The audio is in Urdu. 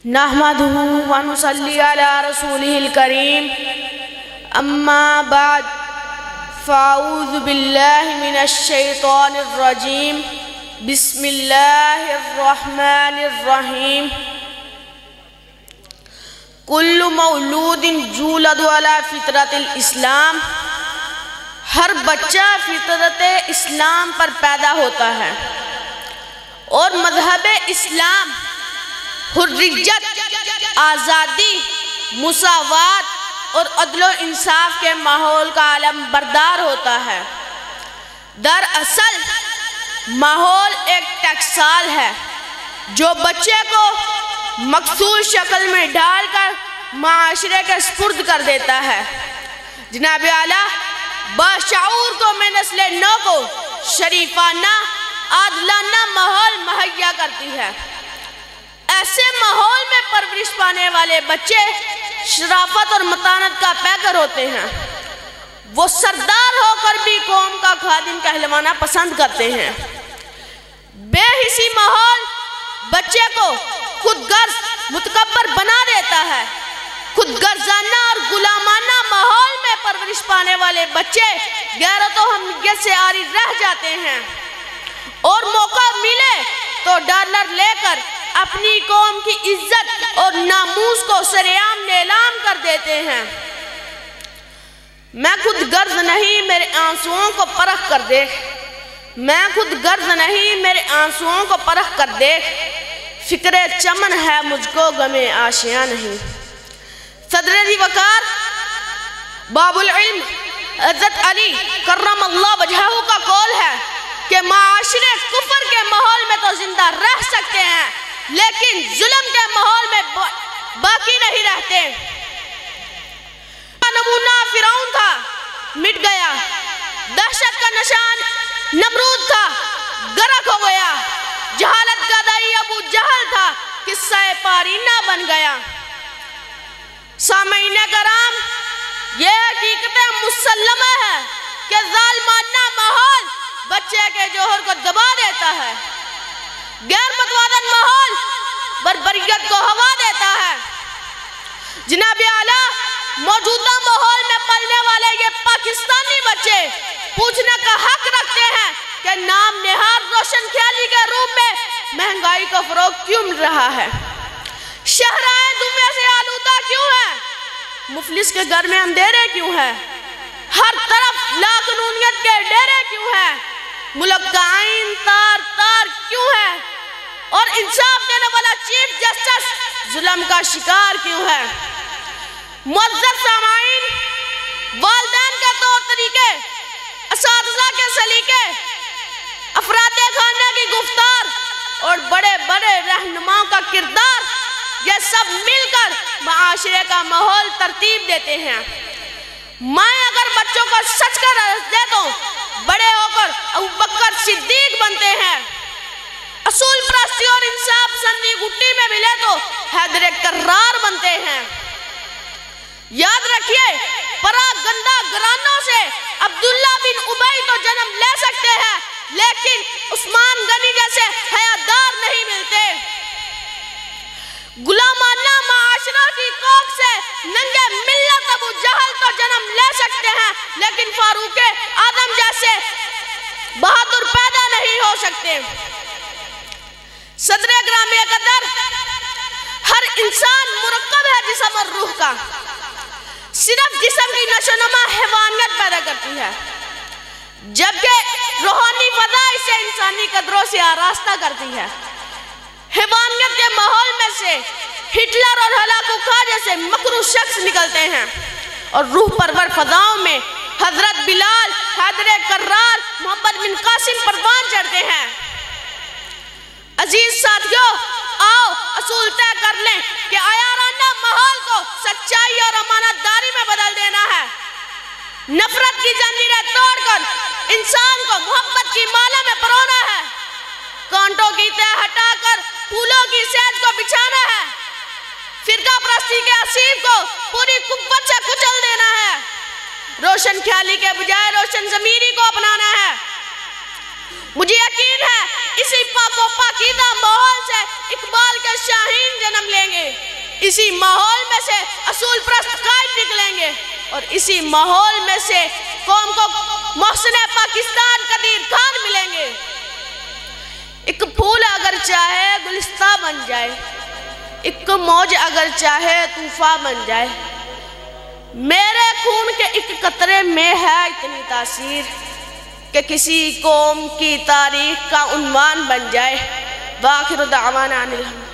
نحمدہ ونصلی علی رسولہ الکریم اما بعد فاعوذ باللہ من الشیطان الرجیم بسم اللہ الرحمن الرحیم کل مولود یولد علی فطرت الاسلام، ہر بچہ فطرت اسلام پر پیدا ہوتا ہے اور مذہب اسلام حریت، آزادی، مساوات اور عدل و انصاف کے ماحول کا علم بردار ہوتا ہے۔ دراصل ماحول ایک ٹکسال ہے جو بچے کو مخصوص شکل میں ڈال کر معاشرے کے سپرد کر دیتا ہے۔ جناب اعلیٰ باشعور قوم نسل نو کو شریفانہ، عادلانہ ماحول مہیا کرتی ہے۔ ایسے ماحول میں پرورش پانے والے بچے شرافت اور متانت کا پیکر ہوتے ہیں۔ وہ سردار ہو کر بھی قوم کا خادم کہلوانا پسند کرتے ہیں۔ بے حسی ماحول بچے کو خود غرض متکبر بنا دیتا ہے۔ خود غرضانہ اور غلامانہ ماحول میں پرورش پانے والے بچے غیرت و حمیت سے عاری رہ جاتے ہیں اور موقع ملے تو ڈالر لے کر اپنی قوم کی عزت اور ناموس کو سرعام نیلام کر دیتے ہیں۔ میں خود غرض نہیں میرے آنسوؤں کو پرکھ کر دیکھ، میں خود غرض نہیں میرے آنسوؤں کو پرکھ کر دیکھ، فکر چمن ہے مجھ کو غم آشیاں نہیں۔ صدر وقار باب العلم حضرت علی کرم اللہ وجہہ کا قول ہے کہ معاشرے کفر کے ماحول میں تو زندہ رہ سکتے ہیں لیکن ظلم کے ماحول میں باقی نہیں رہتے۔ نمونہ فرعون تھا، مٹ گیا۔ دہشت کا نشان نمرود تھا، غرق ہو گیا۔ جہالت کا دائی ابو جہل تھا، قصہ پارینہ بن گیا۔ سامعین کرام، یہ حقیقت مسلمہ ہے کہ ظالمانہ ماحول بچے کے جوہر کو دبا دیتا ہے، غیر متوازن ماحول بربریت کو ہوا دیتا ہے۔ جناب اعلیٰ موجودہ ماحول میں پلنے والے یہ پاکستانی بچے پوچھنے کا حق رکھتے ہیں کہ نام نہاد روشن خیالی کے روپ میں مہنگائی کو فروغ کیوں مل رہا ہے؟ شہرائیں دنیا سے آلودہ کیوں ہیں؟ مفلس کے گھر میں اندھیرے کیوں ہیں؟ ہر طرف لاقانونیت کے ڈیرے کیوں ہیں؟ ملک کا آئین تار تار کیوں ہے؟ اور انصاف دینے والا چیف جسٹس ظلم کا شکار کیوں ہے؟ معزز سامعین، والدین کے طور طریقے، اساتذہ کے سلیقے، افراد خانہ کی گفتار اور بڑے بڑے رہنماؤں کا کردار، یہ سب مل کر معاشرے کا ماحول ترتیب دیتے ہیں۔ میں اگر بچوں کو سچ کا رس دے دوں، بڑے ہو کر ابوبکر صدیق بنتے ہیں۔ اصول پرستی اور انصاف پسندی گھٹی میں ملے تو حیدر کرار بنتے ہیں۔ یاد رکھیے، پراگندہ گرانوں سے عبداللہ بن ابی تو جنم لے سکتے ہیں لیکن عثمان غنی جیسے حیادار نہیں ملتے۔ غلامانہ معاشرہ کی کوکھ سے ننگے ملت ابو جہل تو جنم لے سکتے ہیں لیکن فاروق اعظم جیسے بہادر پیدا نہیں ہو سکتے۔ صدر گرامی قدر، ہر انسان مرکب ہے جسم اور روح کا۔ صرف جسم کی نشو و نما حیوانیت پیدا کرتی ہے جبکہ روحانی فضا اسے انسانی قدروں سے آراستہ کرتی ہے۔ حیوانیت کے ماحول میں سے ہٹلر اور ہلاکو خواہ جیسے مکروہ شخص نکلتے ہیں اور روح پرور فضاؤں میں حضرت بلال، حیدر کرار، محمد بن قاسم پروان چڑھتے ہیں۔ عزیز ساتھیوں، آؤ اصول طے کر لیں کہ عیارانہ ماحول کو سچائی اور امانت داری میں بدل دینا ہے۔ نفرت کی زنجیریں توڑ کر انسان کو محبت کی مالا میں پرونا ہے۔ کانٹوں کی تہ ہٹا کر پھولوں کی سیج کو بچھانا ہے۔ فرقہ پرستی کے اسیر کو پوری قوت سے کچل دینا ہے۔ روشن خیالی کے بجائے روشن ضمیری کو اپنانا ہے۔ مجھے یقین ہے اسی پاک و پاکیزہ ماحول سے اقبال کے شاہین جنم لیں گے۔ اسی ماحول میں سے اصول پرست قائد نکلیں گے اور اسی ماحول میں سے قوم کو محسن پاکستان قدیر خان ملیں گے۔ ایک پھول اگر چاہے گلستہ بن جائے، ایک موج اگر چاہے طوفان بن جائے، میرے خون کے ایک قطرے میں ہے اتنی تاثیر کہ کسی قوم کی تاریخ کا عنوان بن جائے۔ وآخر دعوانا ان الحمد